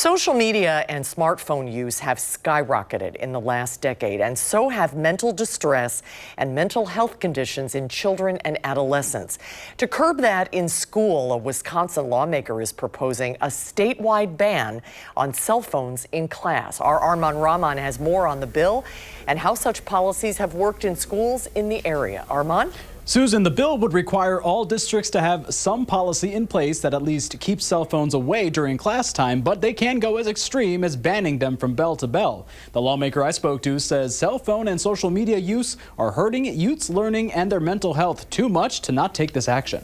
Social media and smartphone use have skyrocketed in the last decade, and so have mental distress and mental health conditions in children and adolescents. To curb that in school, a Wisconsin lawmaker is proposing a statewide ban on cell phones in class. Our Arman Rahman has more on the bill and how such policies have worked in schools in the area. Arman? Susan, the bill would require all districts to have some policy in place that at least keeps cell phones away during class time, but they can go as extreme as banning them from bell to bell. The lawmaker I spoke to says cell phone and social media use are hurting youth's learning and their mental health too much to not take this action.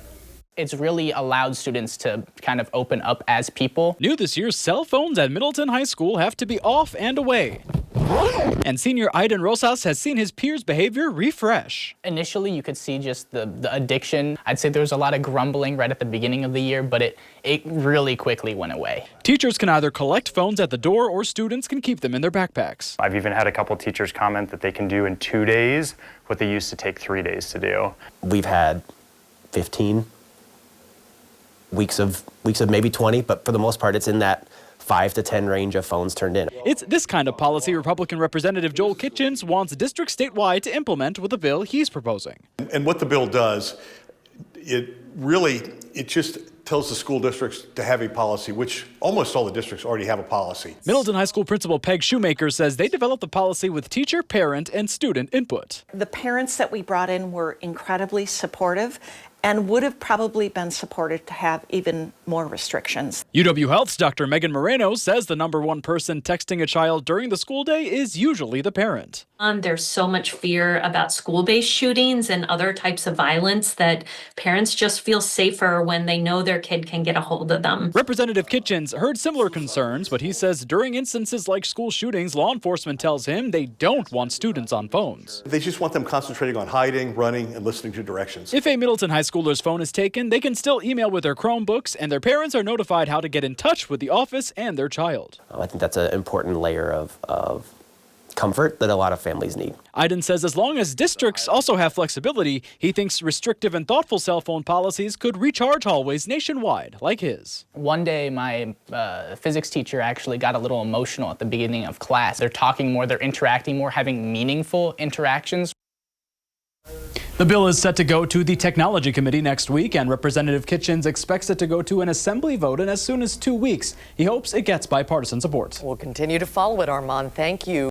It's really allowed students to kind of open up as people. New this year, cell phones at Middleton High School have to be off and away. And senior Aiden Rosas has seen his peers' behavior refresh. Initially, you could see just the addiction. I'd say there was a lot of grumbling right at the beginning of the year, but it really quickly went away. Teachers can either collect phones at the door or students can keep them in their backpacks. I've even had a couple teachers comment that they can do in 2 days what they used to take 3 days to do. We've had 15 weeks of maybe 20, but for the most part, it's in that 5 to 10 range of phones turned in. It's this kind of policy Republican Representative Joel Kitchens wants districts statewide to implement with the bill he's proposing. And what the bill does, it just tells the school districts to have a policy, which almost all the districts already have a policy. Middleton High School Principal Peg Shoemaker says they developed the policy with teacher, parent, and student input. The parents that we brought in were incredibly supportive and would have probably been supported to have even more restrictions. UW Health's Dr. Megan Moreno says the #1 person texting a child during the school day is usually the parent. There's so much fear about school-based shootings and other types of violence that parents just feel safer when they know their kid can get a hold of them. Representative Kitchens heard similar concerns, but he says during instances like school shootings, law enforcement tells him they don't want students on phones. They just want them concentrating on hiding, running, and listening to directions. If a Middleton High schooler's phone is taken, they can still email with their Chromebooks, and their parents are notified how to get in touch with the office and their child. I think that's an important layer of comfort that a lot of families need. Aiden says as long as districts also have flexibility, he thinks restrictive and thoughtful cell phone policies could recharge hallways nationwide, like his. One day, my physics teacher actually got a little emotional at the beginning of class. They're talking more, they're interacting more, having meaningful interactions. The bill is set to go to the Technology Committee next week, and Representative Kitchens expects it to go to an assembly vote in as soon as 2 weeks. He hopes it gets bipartisan support. We'll continue to follow it, Armand. Thank you.